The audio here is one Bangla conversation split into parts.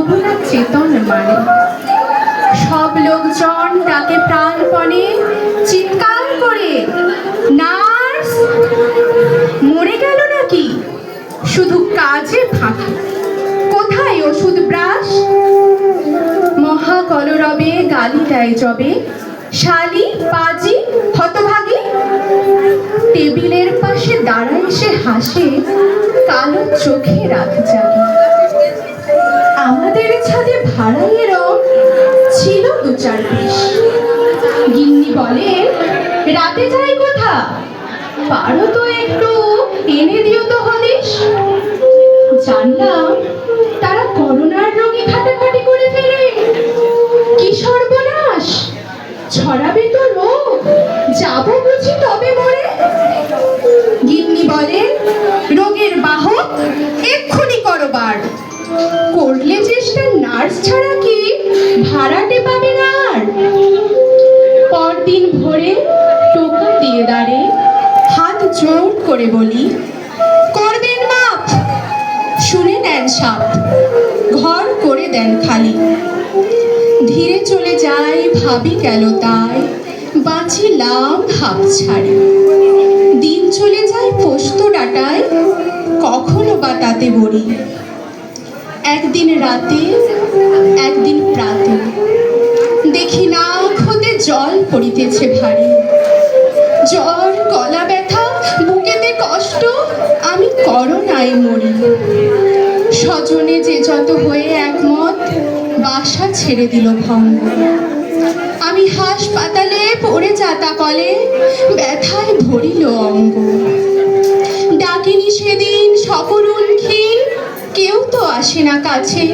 অবলা চেতন মানে। সব লোকজন ডাকে প্রাণপণে চিৎকার করে, নার্স মরে গেল নাকি? শুধু কাজে ফাঁকি, কোথায় ওষুধ ব্রাশ? মহা কলরবে গালি দেয় যবে, শালি পাজি হতভাগী। টেবিলের পাশে দাঁড়ায় সে হাসে, কালো চোখে রাত জাগে। আমাদের ছাদে ভাড়াইয়ে রং ছিল দু চার পিস। গিন্নি বলে, রাতে যাই কোথা? পারো তো একটু এনে দিও তো হদিস। জানলাম তারা করোনার রোগী খাটাখাটি করে ফেলে। কি সর্বনাশ, ছড়াবে তো রোগ, যাবো বুঝি তবে মরে। গিন্নি বলে, রোগের বাহক এক্ষুনি করো বার। করলে চেষ্টা নার্স ছাড়া কি ভাড়াটে পাবে না আর? পরদিন ভোরে টোকা দিয়ে দাঁড়ে, হাত জোর করে বলি, করবেন মাপ। শুনে নেন সাপ, ঘর করে দেন খালি। ধীরে চলে যাই ভাবি গেল তাই, বাঁচিলাম হাঁপ ছাড়ে। দিন চলে যায় পোস্ত ডাটায়, কখনো বা তাতে বড়ি। একদিন রাতে একদিন প্রাতে দেখি নাক হতে জল পড়িতেছে ভারী। জ্বর, গলা ব্যথা, বুকেতে কষ্ট, আমি করোনায় মরি। স্বজনে যে যত হয়ে একমত, বাসা ছেড়ে দিল ভঙ্গ। আমি হাসপাতালে পড়ে যাতা কলে, ব্যথায় ভরিল অঙ্গ। ডাকিনি সেদিন সকরুণ ক্ষীণ, কেউ তো আসে না কাছে।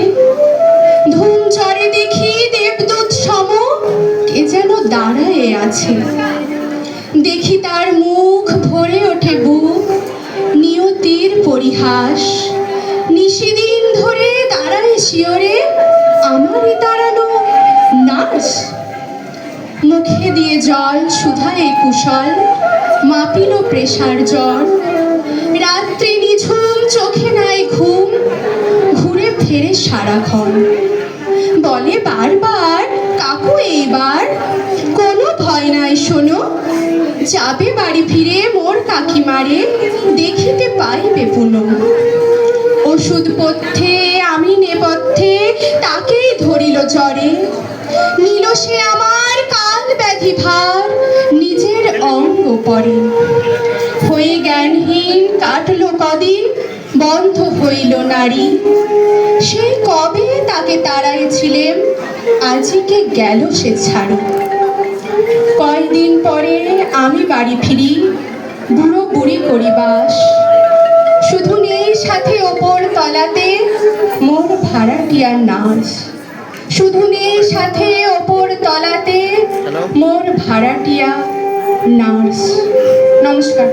ধূম চরে দেখি দেবদূত সম, কে যেন দাঁড়ায়ে আছে। দেখি তার মুখ, ভরে ওঠে বুক, নিয়তির পরিহাস। নিশিদিন ধরে দাঁড়ায় শিয়রে, আমারই তাড়ানো নার্স। মুখে দিয়ে জল শুধায় কুশল, মাপিল প্রেসার জ্বর। রাত্রি নিঝুম, চোখে নাই ঘুম, ঘুরে ফেরে সারাক্ষণ। বলে বারবার, কাকু এইবার কোনো ভয় নাই শোনো। যাবে বাড়ি ফিরে মোর কাকিমারে, দেখিতে পাইবে পুনঃ। ওষুধ পথ্যে আমি নেপথ্যে, তাকেই ধরিল জ্বরে। নিল সে আমার কাল ব্যাধি ভার, নিজের অঙ্গ পরে। হয়ে জ্ঞানহীন কাটলো কদিন, বন্ধ হইল নারী। সেই কবে তাকে তাড়াইছিলেম, আজিকে গেল সে ছাড়ি। কয়দিন পরে আমি বাড়ি ফিরি, বুড়ো বুড়ি করি বাস। শুধু নেই সাথে ওপর তলাতে মোর ভাড়াটিয়ার নার্স। শুধু নেই সাথে ওপর তলাতে মোর ভাড়াটিয়া নার্স। নমস্কার।